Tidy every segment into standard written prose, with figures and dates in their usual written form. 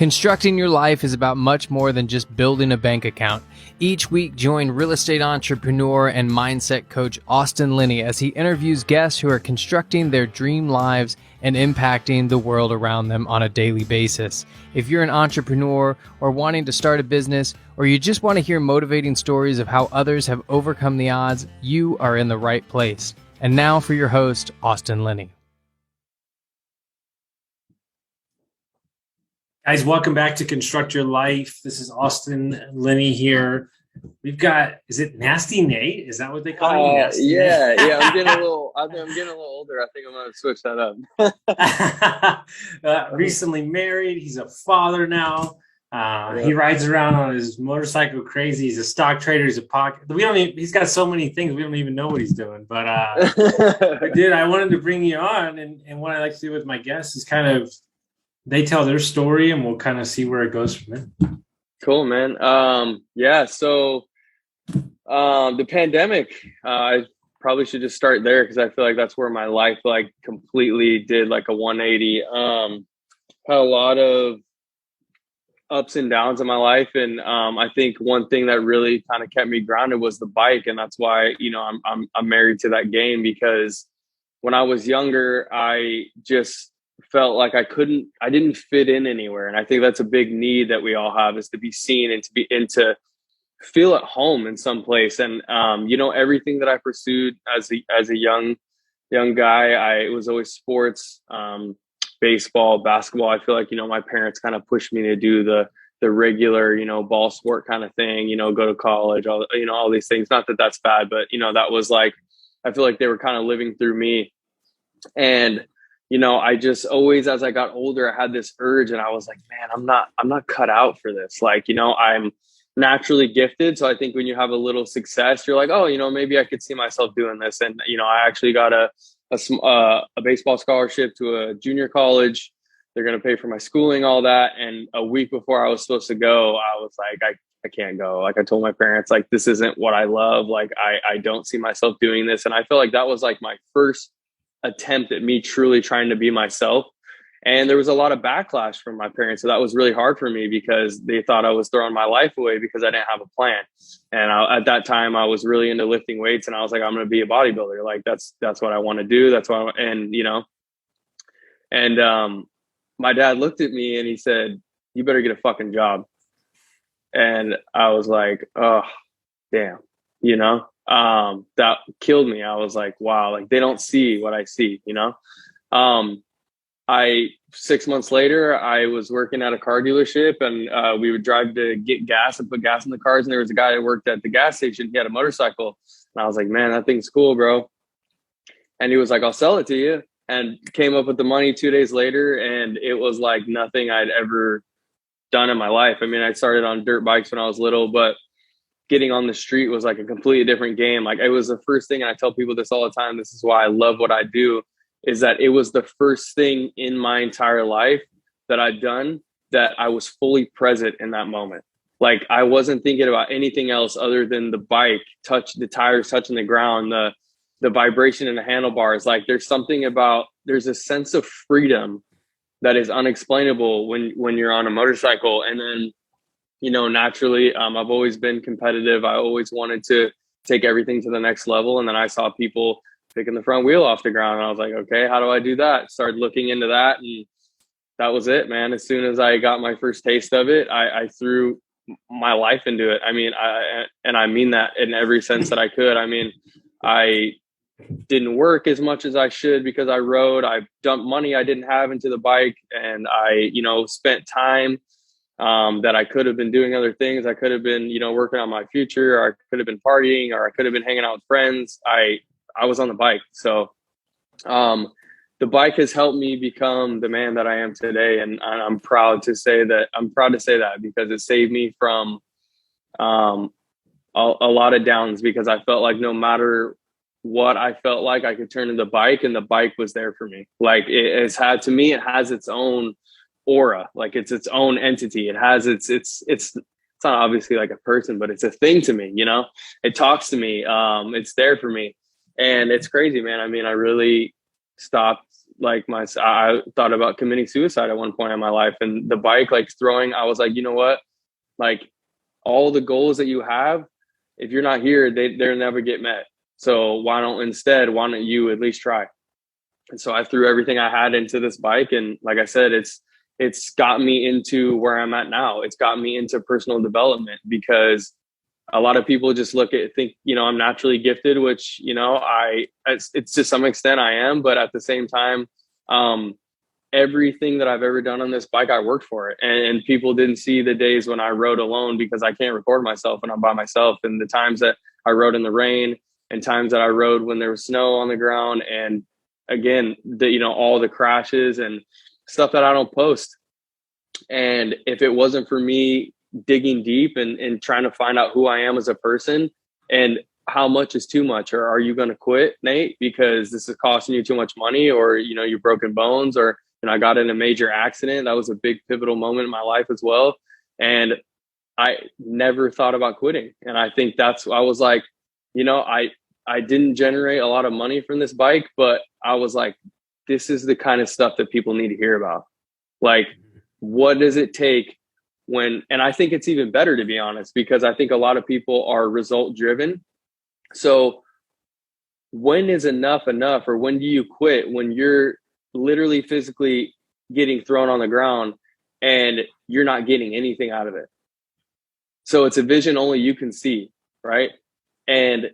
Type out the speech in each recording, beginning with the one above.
Constructing your life is about much more than just building a bank account. Each week, join real estate entrepreneur and mindset coach Austin Linney as he interviews guests who are constructing their dream lives and impacting the world around them on a daily basis. If you're an entrepreneur or wanting to start a business, or you just want to hear motivating stories of how others have overcome the odds, you are in the right place. And now for your host, Austin Linney. Guys, welcome back to Construct Your Life. This is Austin Linney here. We've got, is it Nasty Nate? Is that what they call you? Yeah. I'm getting a little older. I think I'm going to switch that up. Recently married. He's a father now. He rides around on his motorcycle crazy. He's a stock trader. He's a pocket. He's got so many things. We don't even know what he's doing. But dude, I wanted to bring you on. And what I like to do with my guests is kind of, they tell their story and we'll kind of see where it goes from there. Cool, man. So the pandemic, I probably should just start there because I feel like that's where my life completely did a 180. Had a lot of ups and downs in my life. And I think one thing that really kind of kept me grounded was the bike. And that's why, I'm married to that game, because when I was younger, I just felt like I didn't fit in anywhere. And I think that's a big need that we all have, is to be seen and to feel at home in some place. And, everything that I pursued as a young guy, it was always sports, baseball, basketball. I feel like, my parents kind of pushed me to do the regular, ball sport kind of thing, go to college, all these things. Not that that's bad, but, that was I feel like they were kind of living through me. And I just always, as I got older, I had this urge, and I was like, man, I'm not cut out for this. I'm naturally gifted. So I think when you have a little success, you're like, oh, maybe I could see myself doing this. And, I actually got a baseball scholarship to a junior college. They're going to pay for my schooling, all that. And a week before I was supposed to go, I was like, I can't go. I told my parents, this isn't what I love. I don't see myself doing this. And I feel like that was my first attempt at me truly trying to be myself. And there was a lot of backlash from my parents. So that was really hard for me, because they thought I was throwing my life away because I didn't have a plan. And at that time I was really into lifting weights, and I was like, I'm going to be a bodybuilder. That's what I want to do. That's what my dad looked at me and he said, you better get a fucking job. And I was like, oh, damn, that killed me. I was like, wow, they don't see what I see, 6 months later, I was working at a car dealership, and we would drive to get gas and put gas in the cars. And there was a guy that worked at the gas station. He had a motorcycle. And I was like, man, that thing's cool, bro. And he was like, I'll sell it to you. And came up with the money 2 days later. And it was like nothing I'd ever done in my life. I mean, I started on dirt bikes when I was little, but getting on the street was a completely different game. It was the first thing, and I tell people this all the time, this is why I love what I do, is that it was the first thing in my entire life that I'd done that I was fully present in that moment. I wasn't thinking about anything else other than the bike, the tires touching the ground, the vibration in the handlebars. There's a sense of freedom that is unexplainable when you're on a motorcycle. And then, naturally, I've always been competitive. I always wanted to take everything to the next level. And then I saw people picking the front wheel off the ground. And I was like, okay, how do I do that? Started looking into that. And that was it, man. As soon as I got my first taste of it, I threw my life into it. I mean, I mean that in every sense that I could. I mean, I didn't work as much as I should because I rode. I dumped money I didn't have into the bike. And I, spent time that I could have been doing other things. I could have been, working on my future, or I could have been partying, or I could have been hanging out with friends. I was on the bike. So the bike has helped me become the man that I am today. And I'm proud to say that because it saved me from a lot of downs, because I felt like no matter what I felt like, I could turn to the bike, and the bike was there for me. It has its own aura. It's its own entity. It has it's not obviously like a person, but it's a thing to me, it talks to me. It's there for me. And it's crazy, man. I mean, I really stopped like I thought about committing suicide at one point in my life, and the bike, like throwing, I was like, you know what, like all the goals that you have, if you're not here, they'll never get met. So why don't you at least try? And so I threw everything I had into this bike. And like I said, it's got me into where I'm at now. It's got me into personal development, because a lot of people just think, I'm naturally gifted, which, it's to some extent I am, but at the same time, everything that I've ever done on this bike, I worked for it. And people didn't see the days when I rode alone, because I can't record myself when I'm by myself. And the times that I rode in the rain, and times that I rode when there was snow on the ground. And again, all the crashes and stuff that I don't post. And if it wasn't for me digging deep and trying to find out who I am as a person, and how much is too much, or are you going to quit, Nate, because this is costing you too much money, or, you're broken bones, or, I got in a major accident. That was a big pivotal moment in my life as well. And I never thought about quitting. And I think I was like, I didn't generate a lot of money from this bike, but I was like, this is the kind of stuff that people need to hear about. Like, what does it take and I think it's even better, to be honest, because I think a lot of people are result driven. So when is enough, or when do you quit? When you're literally physically getting thrown on the ground and you're not getting anything out of it. So it's a vision only you can see, right? And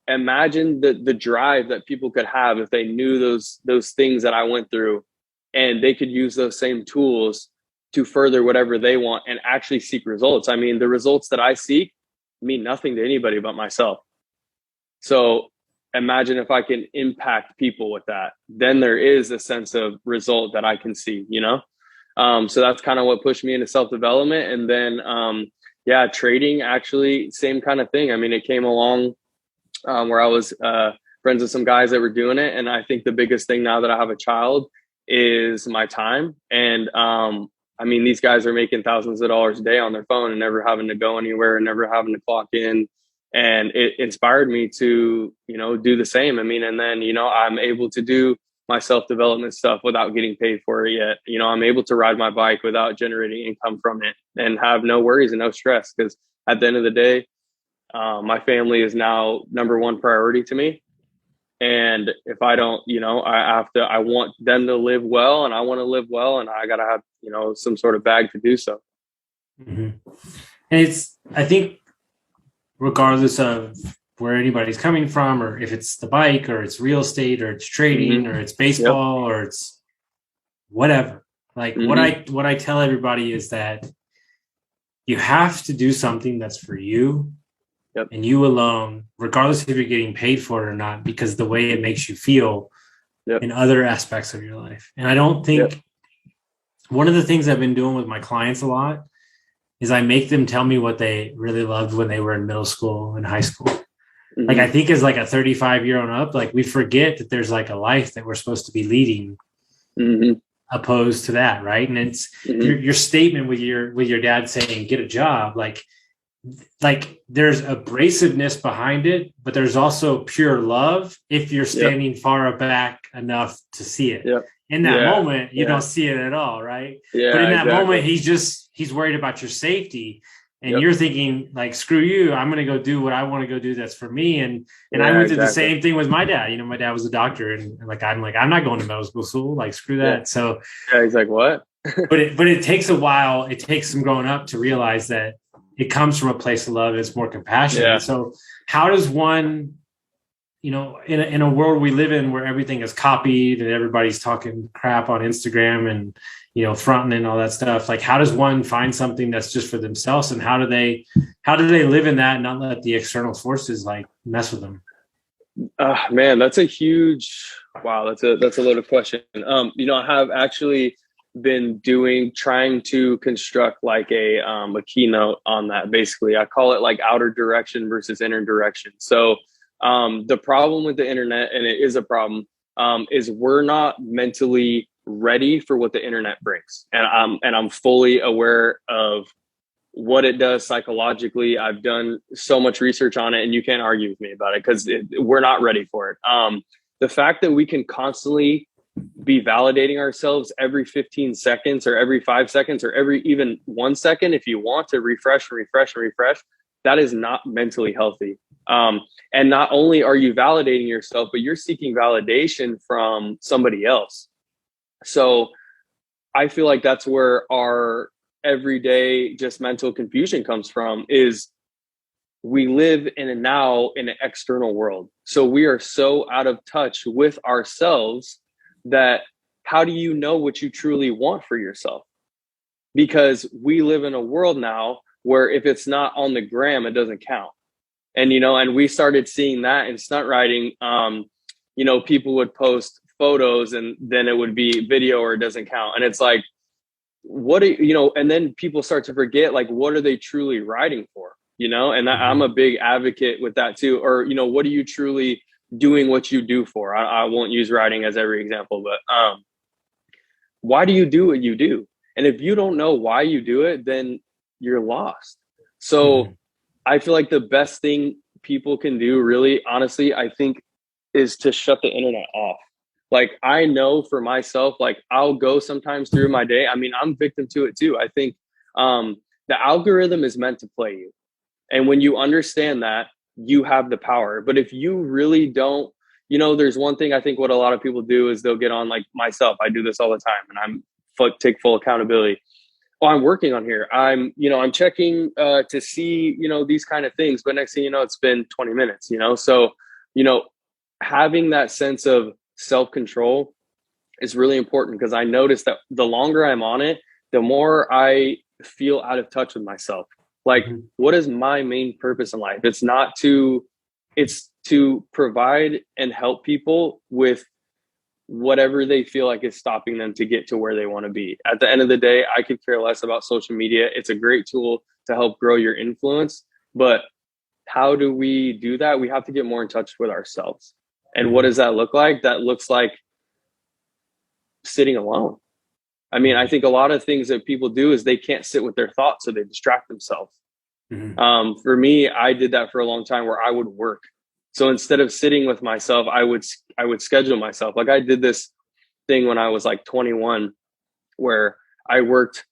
imagine the drive that people could have if they knew those things that I went through, and they could use those same tools to further whatever they want and actually seek results. I mean, the results that I seek mean nothing to anybody but myself. So imagine if I can impact people with that, then there is a sense of result that I can see, So that's kind of what pushed me into self-development. And then, trading, actually, same kind of thing. I mean, it came along where I was friends with some guys that were doing it. And I think the biggest thing now that I have a child is my time. And these guys are making thousands of dollars a day on their phone and never having to go anywhere and never having to clock in. And it inspired me to, do the same. And then, I'm able to do my self-development stuff without getting paid for it yet. I'm able to ride my bike without generating income from it and have no worries and no stress, because at the end of the day, my family is now number one priority to me. And if I don't, I want them to live well, and I want to live well, and I got to have, some sort of bag to do so. Mm-hmm. And I think, regardless of where anybody's coming from, or if it's the bike, or it's real estate, or it's trading, or it's baseball, or it's whatever, like what I tell everybody is that you have to do something that's for you. And you alone, regardless if you're getting paid for it or not, because the way it makes you feel in other aspects of your life. And I don't think one of the things I've been doing with my clients a lot is I make them tell me what they really loved when they were in middle school and high school. Mm-hmm. Like, I think as like a 35-year-old up, like, we forget that there's like a life that we're supposed to be leading opposed to that. Right. And it's your statement with your dad saying, get a job, like there's abrasiveness behind it, but there's also pure love if you're standing far back enough to see it. In that moment, you don't see it at all, right? But in that moment, he's worried about your safety, and you're thinking, like, screw you, I'm going to go do what I want to go do that's for me. And I went through the same thing with my dad. My dad was a doctor, and I'm not going to medical school, like, screw that. So he's like, what? but it takes a while. It takes some growing up to realize that it comes from a place of love. It's more compassion. Yeah. So how does one, in a world we live in where everything is copied and everybody's talking crap on Instagram and, fronting and all that stuff, like, how does one find something that's just for themselves, and how do they live in that and not let the external forces like mess with them? Man, that's a loaded question. I have actually been trying to construct like a keynote on that. Basically, I call it like outer direction versus inner direction. So the problem with the internet, and it is a problem, is we're not mentally ready for what the internet brings. And I'm fully aware of what it does psychologically. I've done so much research on it, and you can't argue with me about it, because we're not ready for it. The fact that we can constantly be validating ourselves every 15 seconds or every 5 seconds or every even 1 second, if you want to refresh and refresh and refresh, that is not mentally healthy. And not only are you validating yourself, but you're seeking validation from somebody else. So I feel like that's where our everyday just mental confusion comes from, is we live in a now in an external world. So we are so out of touch with ourselves that how do you know what you truly want for yourself? Because we live in a world now where if it's not on the gram, it doesn't count. And, and we started seeing that in stunt riding. People would post photos and then it would be video or it doesn't count. And it's like, and then people start to forget, like, what are they truly riding for? And I'm a big advocate with that too. Or, what are you truly doing what you do for? I won't use riding as every example, but why do you do what you do? And if you don't know why you do it, then you're lost. So I feel like the best thing people can do, really, honestly, I think, is to shut the internet off. Like, I know for myself, like, I'll go sometimes through my day. I mean, I'm victim to it too. I think the algorithm is meant to play you. And when you understand that, you have the power. But if you really don't, there's one thing I think what a lot of people do is they'll get on, like myself. I do this all the time, and take full accountability. Oh, I'm working on here. I'm checking to see, these kind of things. But next thing you know, it's been 20 minutes, So, having that sense of self-control is really important, because I noticed that the longer I'm on it, the more I feel out of touch with myself. Like, what is my main purpose in life? It's to provide and help people with whatever they feel like is stopping them to get to where they want to be. At the end of the day, I could care less about social media. It's a great tool to help grow your influence. But how do we do that? We have to get more in touch with ourselves. And what does that look like? That looks like sitting alone. I mean, I think a lot of things that people do is they can't sit with their thoughts, so they distract themselves. For me, I did that for a long time, where I would work. So instead of sitting with myself, I would schedule myself. Like, I did this thing when I was like 21, where I worked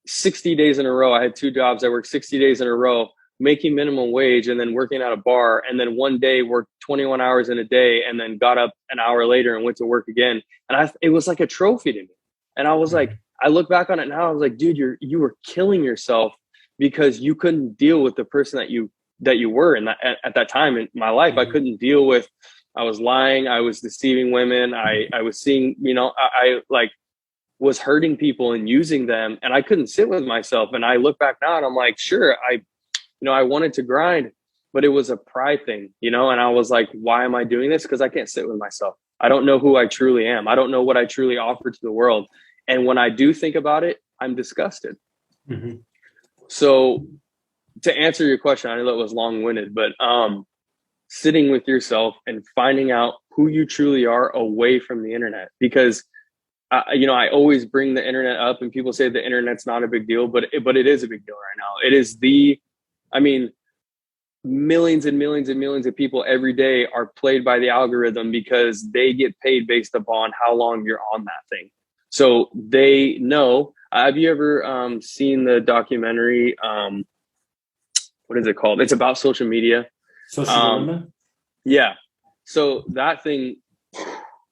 60 days in a row. I had 2 jobs. I worked 60 days in a row, making minimum wage, and then working at a bar. And then one day worked 21 hours in a day, and then got up an hour later and went to work again. And it was like a trophy to me. And I was like, I look back on it now, I was like, dude, you were killing yourself because you couldn't deal with the person that you were in at that time in my life. I couldn't deal with, I was lying, I was deceiving women, I was seeing, I like was hurting people and using them, and I couldn't sit with myself. And I look back now and I'm like, sure, I wanted to grind, but it was a pride thing, and I was like, why am I doing this? Because I can't sit with myself. I don't know who I truly am. I don't know what I truly offer to the world. And when I do think about it, I'm disgusted. So to answer your question, I know that was long-winded, but sitting with yourself and finding out who you truly are away from the internet. Because I always bring the internet up, and people say the internet's not a big deal, but it is a big deal right now. It is millions and millions and millions of people every day are played by the algorithm because they get paid based upon how long you're on that thing. So they know. Have you ever seen the documentary? What is it called? It's about social media. Yeah. So that thing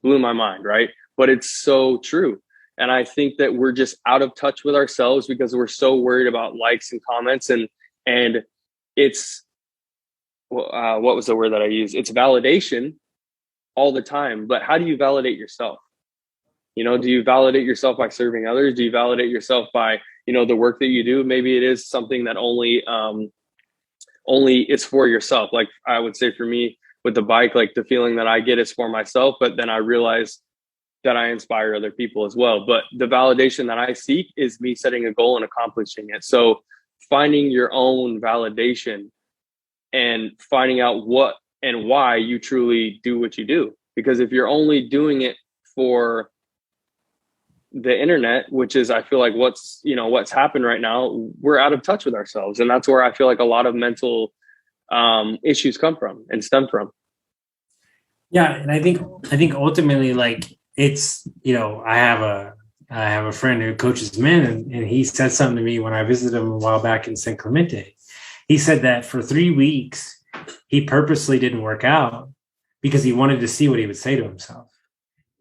blew my mind, right? But it's so true. And I think that we're just out of touch with ourselves because we're so worried about likes and comments. And it's, what was the word that I used? It's validation all the time. But how do you validate yourself? Do you validate yourself by serving others? Do you validate yourself by, the work that you do? Maybe it is something that only it's for yourself. Like, I would say for me with the bike, like, the feeling that I get is for myself, but then I realize that I inspire other people as well. But the validation that I seek is me setting a goal and accomplishing it. So finding your own validation and finding out what and why you truly do what you do. Because if you're only doing it for the internet, which is, I feel like what's happened right now, we're out of touch with ourselves. And that's where I feel like a lot of mental issues come from and stem from. Yeah. And I think ultimately, like, it's, I have a friend who coaches men, and he said something to me when I visited him a while back in San Clemente. He said that for 3 weeks, he purposely didn't work out because he wanted to see what he would say to himself.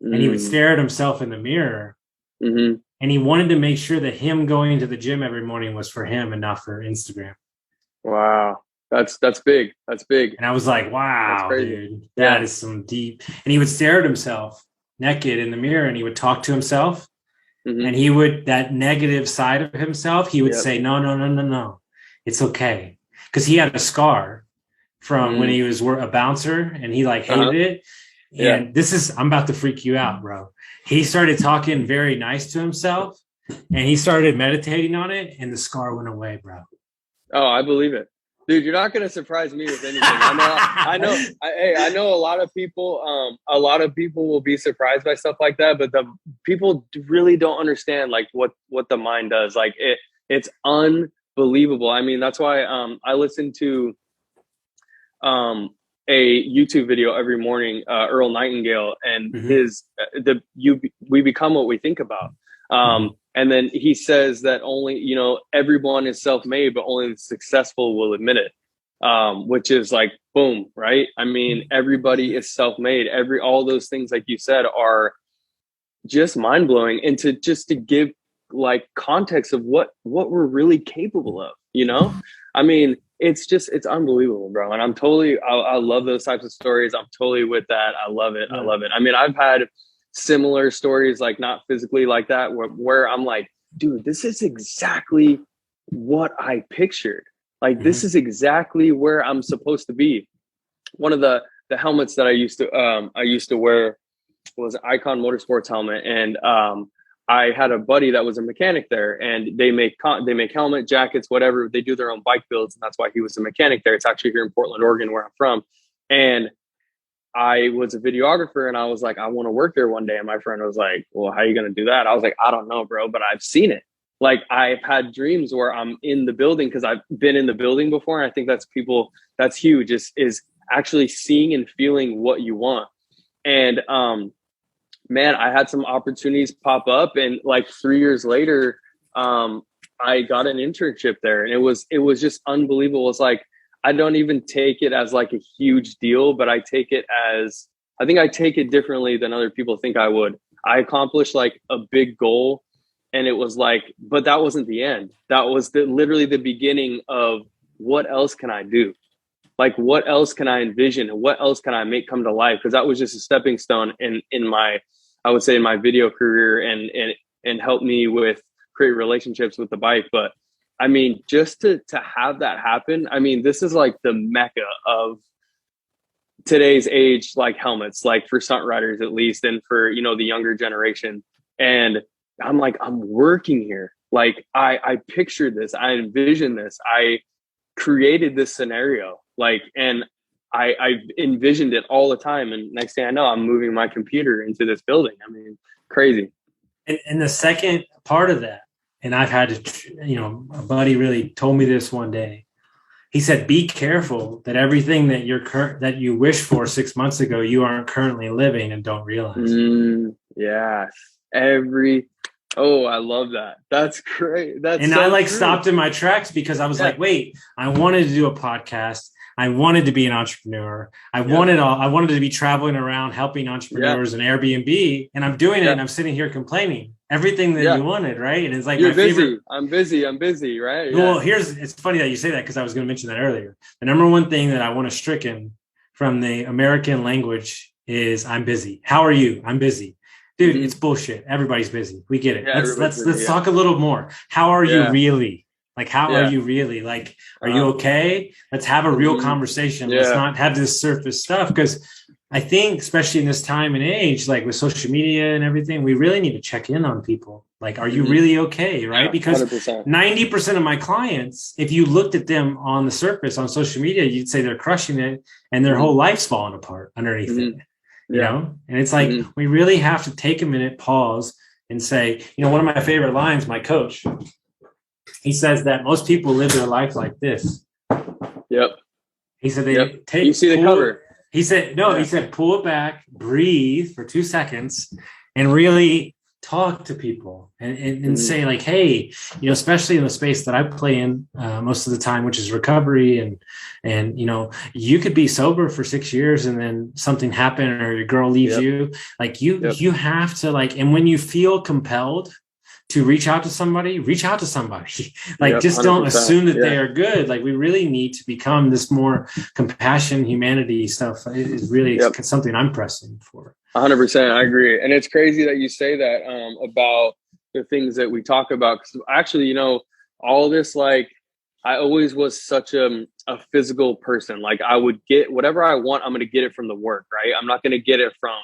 And he would stare at himself in the mirror. Mm-hmm. And he wanted to make sure that him going to the gym every morning was for him and not for Instagram. Wow. That's big. That's big. And I was like, wow, dude, that is some deep. And he would stare at himself naked in the mirror, and he would talk to himself. Mm-hmm. And he would, that negative side of himself, he would say, no. It's okay. Because he had a scar from when he was a bouncer, and he like hated it. And I'm about to freak you out, bro. He started talking very nice to himself, and he started meditating on it, and the scar went away, bro. Oh, I believe it. Dude, you're not going to surprise me with anything. I know a lot of people will be surprised by stuff like that, but the people really don't understand like what the mind does. Like it's unbelievable. I mean, that's why I listen to a YouTube video every morning, Earl Nightingale, and we become what we think about. And then he says that only, everyone is self-made, but only the successful will admit it. Which is like, boom, right? I mean, everybody is self-made. All those things, like you said, are just mind-blowing. And to give like context of what we're really capable of, I mean, it's unbelievable, bro. And I love those types of stories. I'm totally with that. I love it. I love it. I mean, I've had similar stories, like not physically like that, where I'm like, dude, this is exactly what I pictured. Like, this is exactly where I'm supposed to be. One of the helmets that I used to wear was an Icon Motorsports helmet. And I had a buddy that was a mechanic there, and they make helmet jackets, whatever. They do their own bike builds. And that's why he was a mechanic there. It's actually here in Portland, Oregon, where I'm from. And I was a videographer, and I was like, I want to work there one day. And my friend was like, well, how are you going to do that? I was like, I don't know, bro, but I've seen it. Like, I've had dreams where I'm in the building, because I've been in the building before. And I think that's huge, is actually seeing and feeling what you want. And man, I had some opportunities pop up, and like 3 years later, I got an internship there, and it was just unbelievable. It's like, I don't even take it as like a huge deal, but I take it differently than other people think I would. I accomplished like a big goal, and it was like, but that wasn't the end. That was literally the beginning of what else can I do? Like, what else can I envision? And what else can I make come to life? Because that was just a stepping stone in my video career, and help me with create relationships with the bike. But I mean, just to have that happen, I mean, this is like the mecca of today's age, like helmets, like for stunt riders at least, and for, the younger generation. And I'm like, I'm working here. Like, I pictured this, I envisioned this, I created this scenario, like, and I envisioned it all the time. And next thing I know, I'm moving my computer into this building. I mean, crazy. And the second part of that, and I've had to, a buddy really told me this one day. He said, be careful that everything that that you wish for 6 months ago, you aren't currently living and don't realize. Yes. I love that. That's great. And so I stopped in my tracks, because I was like, wait, I wanted to do a podcast. I wanted to be an entrepreneur. I wanted to be traveling around helping entrepreneurs and Airbnb, and I'm doing it, and I'm sitting here complaining everything that you wanted, right? And it's like, you're busy. I'm busy, right? Well, it's funny that you say that, because I was going to mention that earlier. The number one thing that I want to stricken from the American language is I'm busy. How are you? I'm busy. Dude, it's bullshit. Everybody's busy. We get it. Let's talk a little more. How are you really? Like, how are you really? Like, are you okay? Let's have a real conversation. Let's not have this surface stuff. Because I think, especially in this time and age, like with social media and everything, we really need to check in on people. Like, are you really okay? Right? Because 90% of my clients, if you looked at them on the surface on social media, you'd say they're crushing it, and their whole life's falling apart underneath it. You know? And it's like, we really have to take a minute, pause, and say, one of my favorite lines, my coach, he says that most people live their life like this. Yep. He said you see the cover. He said, he said, pull it back, breathe for 2 seconds, and really talk to people and say like, hey, especially in the space that I play in most of the time, which is recovery, and you could be sober for 6 years and then something happened or your girl leaves you. Like you have to like, and when you feel compelled to reach out to somebody, like just don't assume that they are good. Like we really need to become this more compassion, humanity stuff is really something I'm pressing for. 100%. I agree. And it's crazy that you say that about the things that we talk about. Because actually, all this, like, I always was such a physical person. Like I would get whatever I want, I'm going to get it from the work, right? I'm not going to get it from,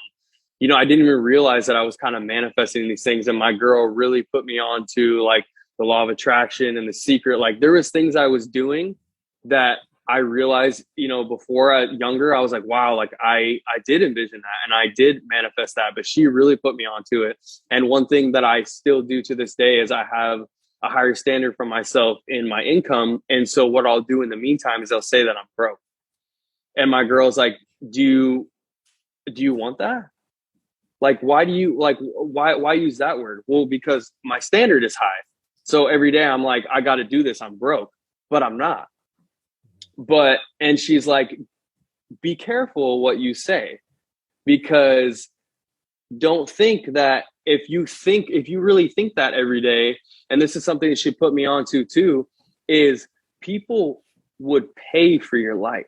I didn't even realize that I was kind of manifesting these things. And my girl really put me on to like the law of attraction and The Secret. Like there was things I was doing that I realized, before younger, I was like, wow, like I did envision that and I did manifest that, but she really put me onto it. And one thing that I still do to this day is I have a higher standard for myself in my income. And so what I'll do in the meantime is I'll say that I'm broke. And my girl's like, do you want that? Like, why do you why use that word? Well, because my standard is high. So every day I'm like, I got to do this. I'm broke, but I'm not. And she's like, be careful what you say, because don't think that if you really think that every day, and this is something that she put me onto too, is people would pay for your life.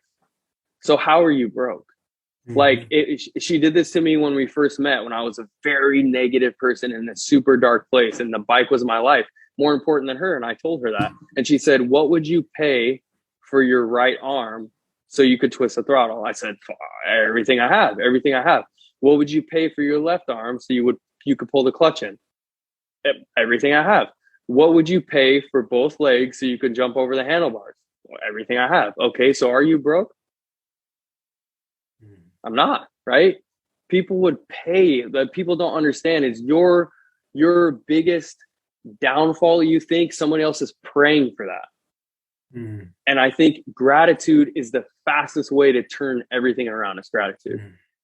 So how are you broke? Like she did this to me when we first met, when I was a very negative person in a super dark place, and the bike was my life, more important than her. And I told her that, and she said, what would you pay for your right arm so you could twist the throttle? I said, everything I have. What would you pay for your left arm so you could pull the clutch in? Everything I have. What would you pay for both legs so you could jump over the handlebars? Everything I have. Okay, so are you broke? I'm not, right? People would pay. That people don't understand is your biggest downfall. You think somebody else is praying for that. And I think gratitude is the fastest way to turn everything around, is gratitude.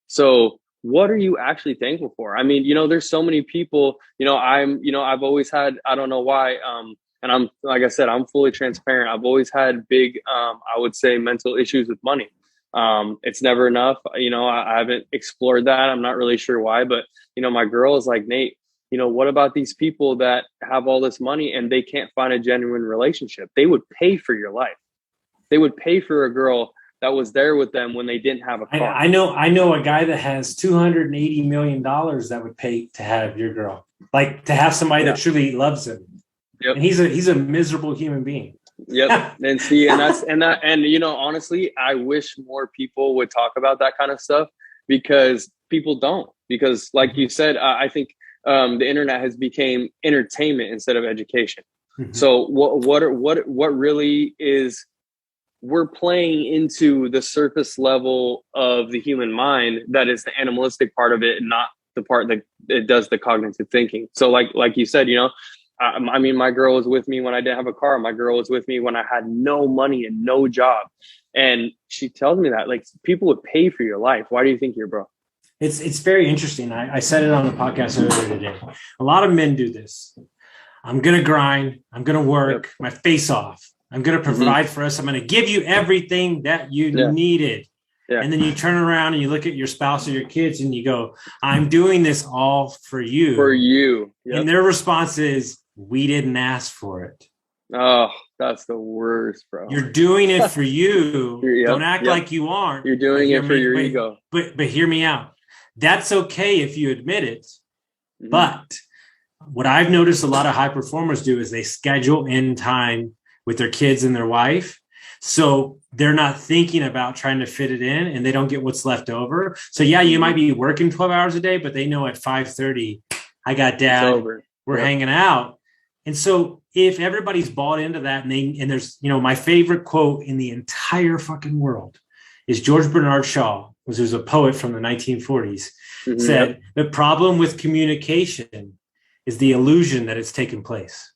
So what are you actually thankful for? I mean, there's so many people, I've always had, I don't know why, and I'm, like I said, I'm fully transparent. I've always had big, I would say, mental issues with money. It's never enough. I haven't explored that. I'm not really sure why, but, my girl is like, Nate, what about these people that have all this money and they can't find a genuine relationship? They would pay for your life. They would pay for a girl that was there with them when they didn't have a car. I know a guy that has $280 million that would pay to have your girl, like to have somebody that truly loves him. Yep. And he's a miserable human being. Yep. And see, and honestly, I wish more people would talk about that kind of stuff, because people don't. Because like you said, I think the internet has become entertainment instead of education. So what really is, we're playing into the surface level of the human mind that is the animalistic part of it, and not the part that it does the cognitive thinking. So like you said, I mean, my girl was with me when I didn't have a car. My girl was with me when I had no money and no job. And she tells me that, like, people would pay for your life. Why do you think you're broke? It's very interesting. I said it on the podcast earlier today. A lot of men do this. I'm going to grind. I'm going to work my face off. I'm going to provide for us. I'm going to give you everything that you needed. Yeah. And then you turn around and you look at your spouse or your kids and you go, I'm doing this all for you. For you. Yep. And their response is, we didn't ask for it. Oh, that's the worst, bro. You're doing it for you. Don't act like you aren't. You're doing it for your ego. But hear me out. That's okay if you admit it. But what I've noticed a lot of high performers do is they schedule in time with their kids and their wife. So they're not thinking about trying to fit it in, and they don't get what's left over. So yeah, you might be working 12 hours a day, but they know at 5:30, I got dad, we're hanging out. And so if everybody's bought into that, and there's, my favorite quote in the entire fucking world is George Bernard Shaw, who was a poet from the 1940s, said, the problem with communication is the illusion that it's taken place.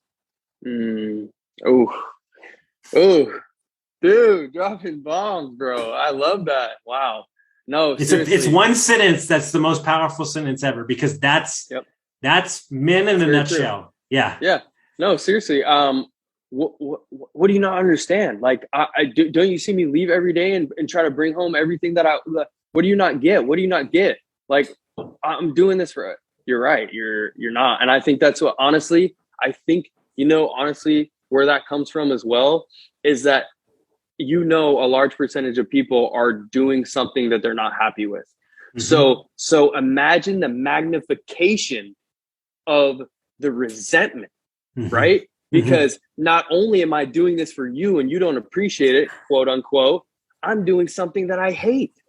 Oh, dude, dropping bombs, bro. I love that. Wow. No, It's seriously. one sentence that's the most powerful sentence ever, because that's men in a nutshell. True. Yeah. Yeah. No, seriously. What do you not understand? Like, don't you see me leave every day and try to bring home everything that what do you not get? What do you not get? Like, I'm doing this for, you're right. You're not. And I think that's what, honestly, honestly, where that comes from as well is that, a large percentage of people are doing something that they're not happy with. Mm-hmm. So imagine the magnification of the resentment, mm-hmm. right? Because not only am I doing this for you and you don't appreciate it, quote unquote, I'm doing something that I hate.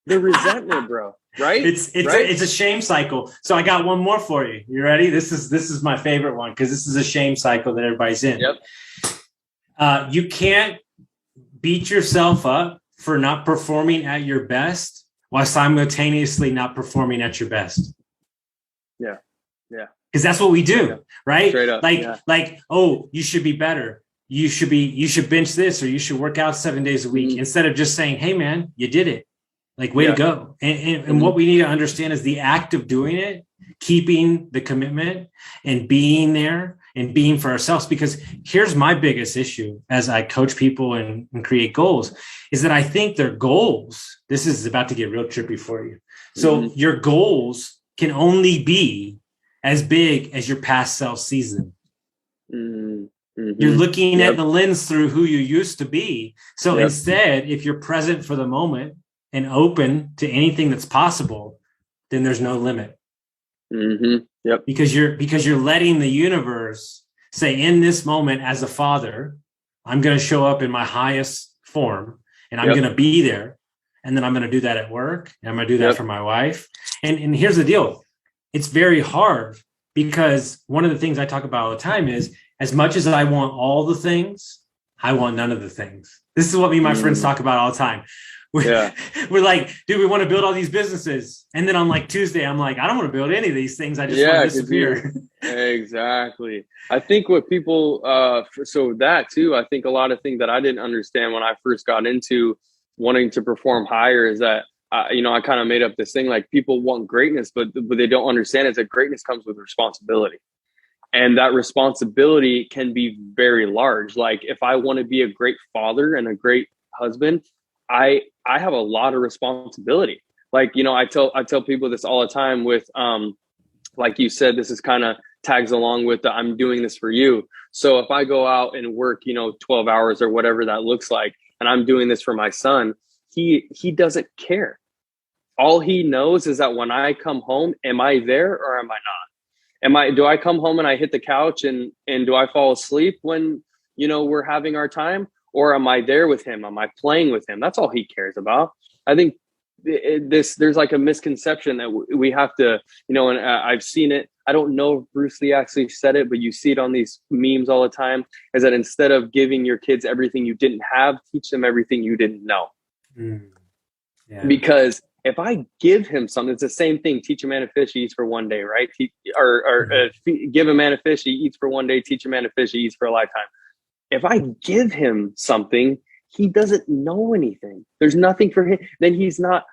The resentment, bro. Right? It's a shame cycle. So I got one more for you. You ready? This is my favorite one, because this is a shame cycle that everybody's in. Yep. You can't beat yourself up for not performing at your best while simultaneously not performing at your best. Yeah. Yeah. Because that's what we do, yeah. Right? Straight up, like, oh, you should be better. You should bench this, or you should work out 7 days a week, instead of just saying, hey man, you did it. Like, way to go. And what we need to understand is the act of doing it, keeping the commitment and being there and being for ourselves. Because here's my biggest issue as I coach people and create goals, is that I think their goals, this is about to get real trippy for you. So your goals can only be as big as your past self sees them. You're looking at the lens through who you used to be. So instead, if you're present for the moment and open to anything that's possible, then there's no limit. Yep. Because you're letting the universe say, in this moment, as a father, I'm going to show up in my highest form, and I'm going to be there. And then I'm going to do that at work. And I'm going to do that for my wife. And here's the deal. It's very hard, because one of the things I talk about all the time is, as much as I want all the things, I want none of the things. This is what me and my friends talk about all the time. We're like, dude, we want to build all these businesses. And then on like Tuesday, I'm like, I don't want to build any of these things. I just want to disappear. Exactly. I think what people, so that too, I think a lot of things that I didn't understand when I first got into wanting to perform higher is that, I kind of made up this thing, like, people want greatness, but they don't understand is that greatness comes with responsibility. And that responsibility can be very large. Like, if I want to be a great father and a great husband, I have a lot of responsibility. Like, I tell people this all the time with, like you said, this is kind of tags along with the, I'm doing this for you. So if I go out and work, 12 hours or whatever that looks like, and I'm doing this for my son, he doesn't care. All he knows is that when I come home, am I there or am I not? Do I come home and I hit the couch and do I fall asleep when, we're having our time? Or am I there with him? Am I playing with him? That's all he cares about. I think there's like a misconception that we have to, and I've seen it. I don't know if Bruce Lee actually said it, but you see it on these memes all the time, is that instead of giving your kids everything you didn't have, teach them everything you didn't know. Because if I give him something, it's the same thing. Teach a man to fish, he eats for one day, right? Give a man a fish, he eats for one day. Teach a man to fish, he eats for a lifetime. If I give him something, he doesn't know anything. There's nothing for him. Then he's not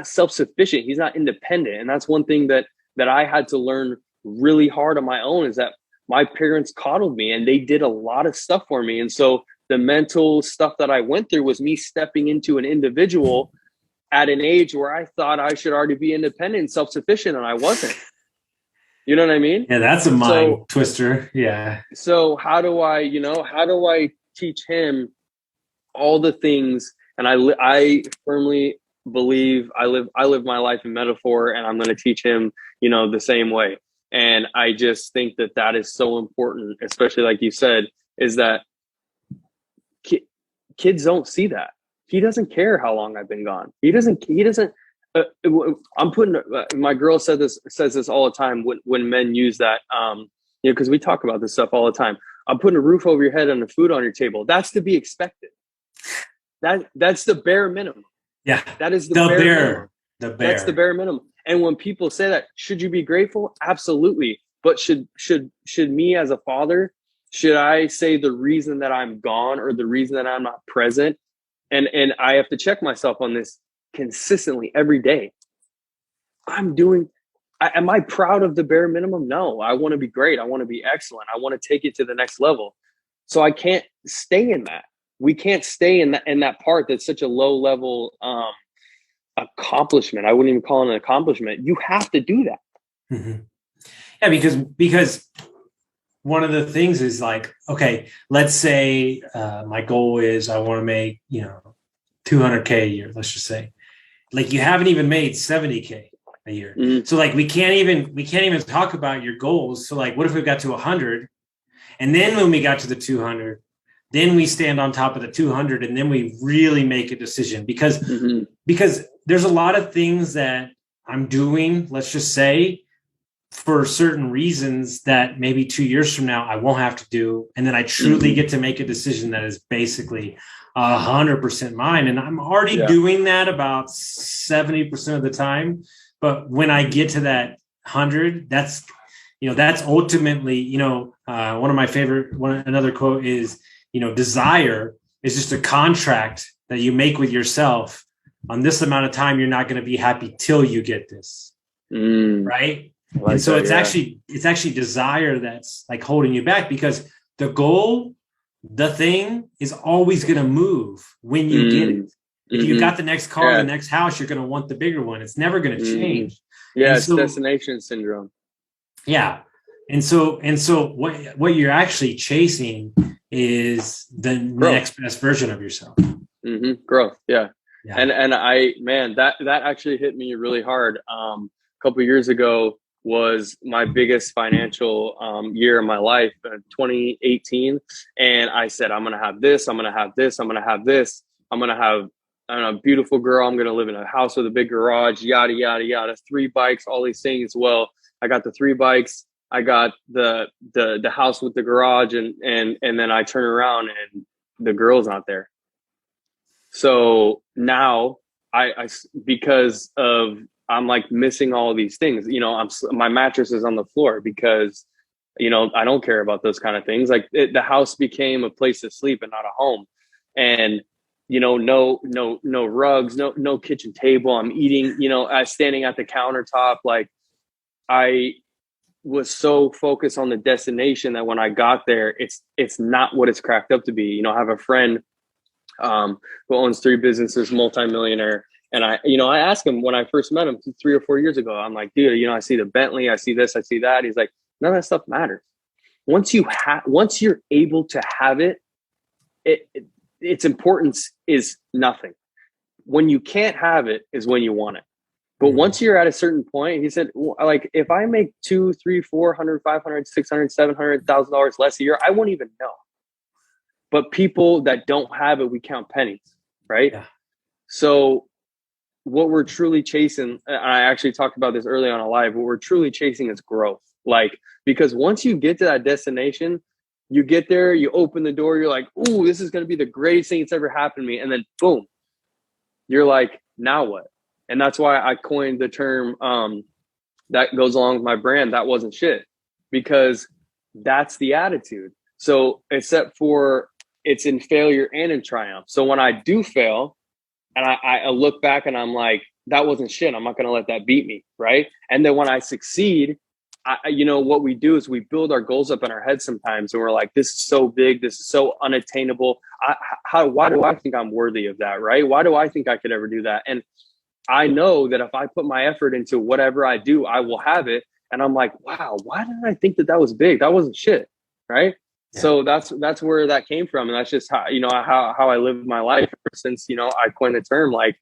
self-sufficient. He's not independent. And that's one thing that I had to learn really hard on my own, is that my parents coddled me and they did a lot of stuff for me. And so the mental stuff that I went through was me stepping into an individual at an age where I thought I should already be independent and self-sufficient, and I wasn't. You know what I mean? Yeah, that's a mind twister. Yeah. So how do I teach him all the things? And I firmly believe I live my life in metaphor, and I'm going to teach him, the same way. And I just think that is so important, especially like you said, is that kids don't see that. He doesn't care how long I've been gone. He doesn't. I'm putting. My girl says this all the time when men use that. Because we talk about this stuff all the time. I'm putting a roof over your head and the food on your table. That's to be expected. That's the bare minimum. Yeah, that is the bare minimum. That's the bare minimum. And when people say that, should you be grateful? Absolutely. But should me as a father, should I say the reason that I'm gone or the reason that I'm not present? And I have to check myself on this. consistently every day, am I proud of the bare minimum? No, I want to be great. I want to be excellent. I want to take it to the next level. So I can't stay in that. We can't stay in that part that's such a low level accomplishment. I wouldn't even call it an accomplishment. You have to do that. Mm-hmm. Yeah, because one of the things is like, okay, let's say my goal is I want to make, $200K a year. Let's just say, like, you haven't even made $70K a year. Mm-hmm. So like, we can't even talk about your goals. So like, what if we got to 100, and then when we got to the 200, then we stand on top of the 200, and then we really make a decision because there's a lot of things that I'm doing, let's just say, for certain reasons that maybe 2 years from now I won't have to do. And then I truly get to make a decision that is basically 100% mine. And I'm already doing that about 70% of the time. But when I get to that 100, that's ultimately, one of my favorite, another quote is, desire is just a contract that you make with yourself. On this amount of time, you're not going to be happy till you get this. Right. Like and so it's actually desire that's like holding you back, because the goal, the thing is always going to move when you get it. If you got the next car, the next house, you're going to want the bigger one. It's never going to change. Yeah. It's destination syndrome. Yeah. And so what you're actually chasing is the next best version of yourself. Growth. Yeah. And that actually hit me really hard. A couple of years ago was my biggest financial year of my life, 2018. And I said, I'm going to have this, I'm going to have this, I'm going to have this. I'm going to have a beautiful girl. I'm going to live in a house with a big garage, yada, yada, yada, 3 bikes, all these things. Well, I got the 3 bikes. I got the house with the garage, and then I turn around and the girl's not there. So now because of, I'm like missing all these things, my mattress is on the floor because, I don't care about those kind of things. Like the house became a place to sleep and not a home. And, no rugs, no kitchen table. I'm eating, standing at the countertop. Like I was so focused on the destination that when I got there, it's not what it's cracked up to be. I have a friend who owns 3 businesses, multimillionaire. And I asked him when I first met him 3 or 4 years ago, I'm like, dude, I see the Bentley, I see this, I see that. He's like, none of that stuff matters. Once you're able to have it, its importance is nothing. When you can't have it is when you want it. But once you're at a certain point, he said, like, if I make $200, $300, $400, $500, $600, $700,000 less a year, I won't even know. But people that don't have it, we count pennies, right? Yeah. So what we're truly chasing, and I actually talked about this early on in live, what we're truly chasing is growth. Like, because once you get to that destination, you get there, you open the door, you're like, ooh, this is going to be the greatest thing that's ever happened to me. And then boom, you're like, now what? And that's why I coined the term that goes along with my brand, that wasn't shit, because that's the attitude. So except for it's in failure and in triumph. So when I do fail and I look back and I'm like, that wasn't shit, I'm not going to let that beat me. Right. And then when I succeed, what we do is we build our goals up in our head sometimes. And we're like, this is so big. This is so unattainable. Why do I think I'm worthy of that? Right. Why do I think I could ever do that? And I know that if I put my effort into whatever I do, I will have it. And I'm like, wow, why didn't I think that was big? That wasn't shit. Right. Yeah. So that's where that came from. And that's just how I live my life ever since, I coined the term. Like,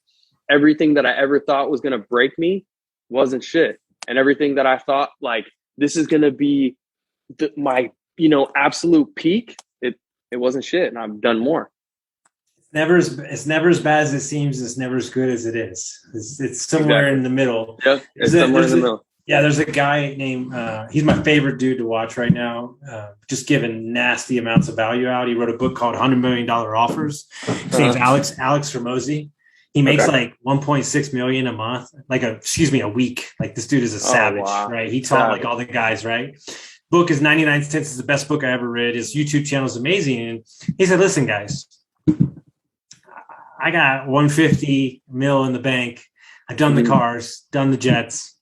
everything that I ever thought was going to break me wasn't shit. And everything that I thought, like, this is going to be my, absolute peak, it wasn't shit. And I've done more. It's never as bad as it seems. It's never as good as it is. It's somewhere in the middle. Yep, it's somewhere in the middle. Yeah, there's a guy named, he's my favorite dude to watch right now, just giving nasty amounts of value out. He wrote a book called $100 Million Offers. His name's Alex Ramosi. He makes like 1.6 million a month, a week. Like, this dude is a savage, right? He taught like all the guys, right? Book is 99 cents. It's the best book I ever read. His YouTube channel is amazing. And he said, listen, guys, I got 150 mil in the bank. I've done the cars, done the jets.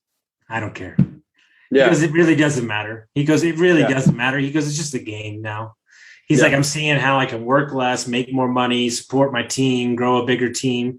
I don't care. Yeah. Because it really doesn't matter. He goes, it really doesn't matter. He goes, it's just a game now. He's like, I'm seeing how I can work less, make more money, support my team, grow a bigger team.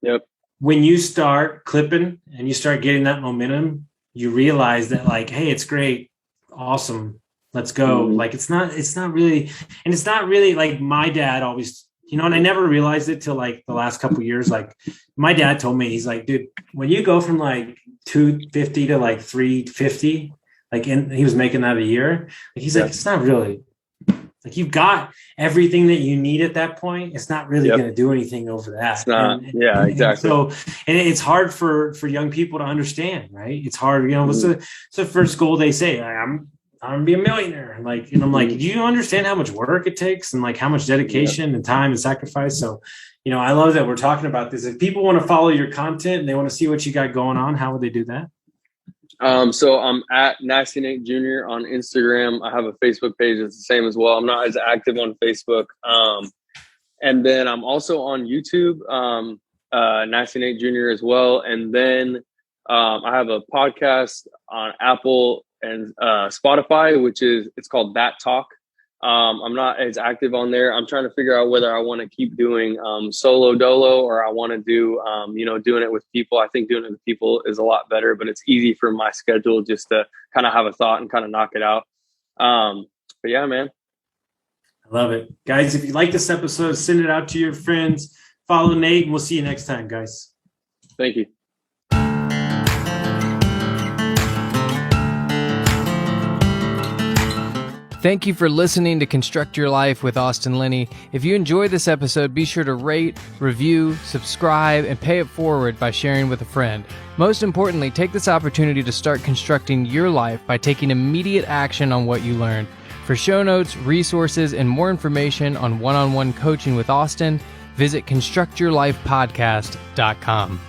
Yep. When you start clipping and you start getting that momentum, you realize that like, hey, it's great. Awesome. Let's go. Like, it's not really, and it's not really like my dad always, you know, and I never realized it till like the last couple of years. Like my dad told me, he's like, dude, when you go from like 250 to like 350, like he was making that a year. Like, he's like, it's not really like you've got everything that you need at that point. It's not really going to do anything over that. It's not. Exactly. And it's hard for young people to understand, right? It's hard. You know, what's the first goal they say? I'm gonna be a millionaire. Like, and I'm like, do you understand how much work it takes and like how much dedication and time and sacrifice? So, you know, I love that we're talking about this. If people want to follow your content and they want to see what you got going on, how would they do that? So I'm at Nasty Nate Jr. on Instagram. I have a Facebook page that's the same as well. I'm not as active on Facebook. And then I'm also on YouTube, Nasty Nate Jr. as well. And then I have a podcast on Apple and Spotify, it's called That Talk. I'm not as active on there. I'm trying to figure out whether I want to keep doing solo dolo or I want to do, doing it with people. I think doing it with people is a lot better, but it's easy for my schedule just to kind of have a thought and kind of knock it out. But yeah, man. I love it. Guys, if you like this episode, send it out to your friends. Follow Nate, and we'll see you next time, guys. Thank you. Thank you for listening to Construct Your Life with Austin Linney. If you enjoyed this episode, be sure to rate, review, subscribe, and pay it forward by sharing with a friend. Most importantly, take this opportunity to start constructing your life by taking immediate action on what you learned. For show notes, resources, and more information on one-on-one coaching with Austin, visit constructyourlifepodcast.com.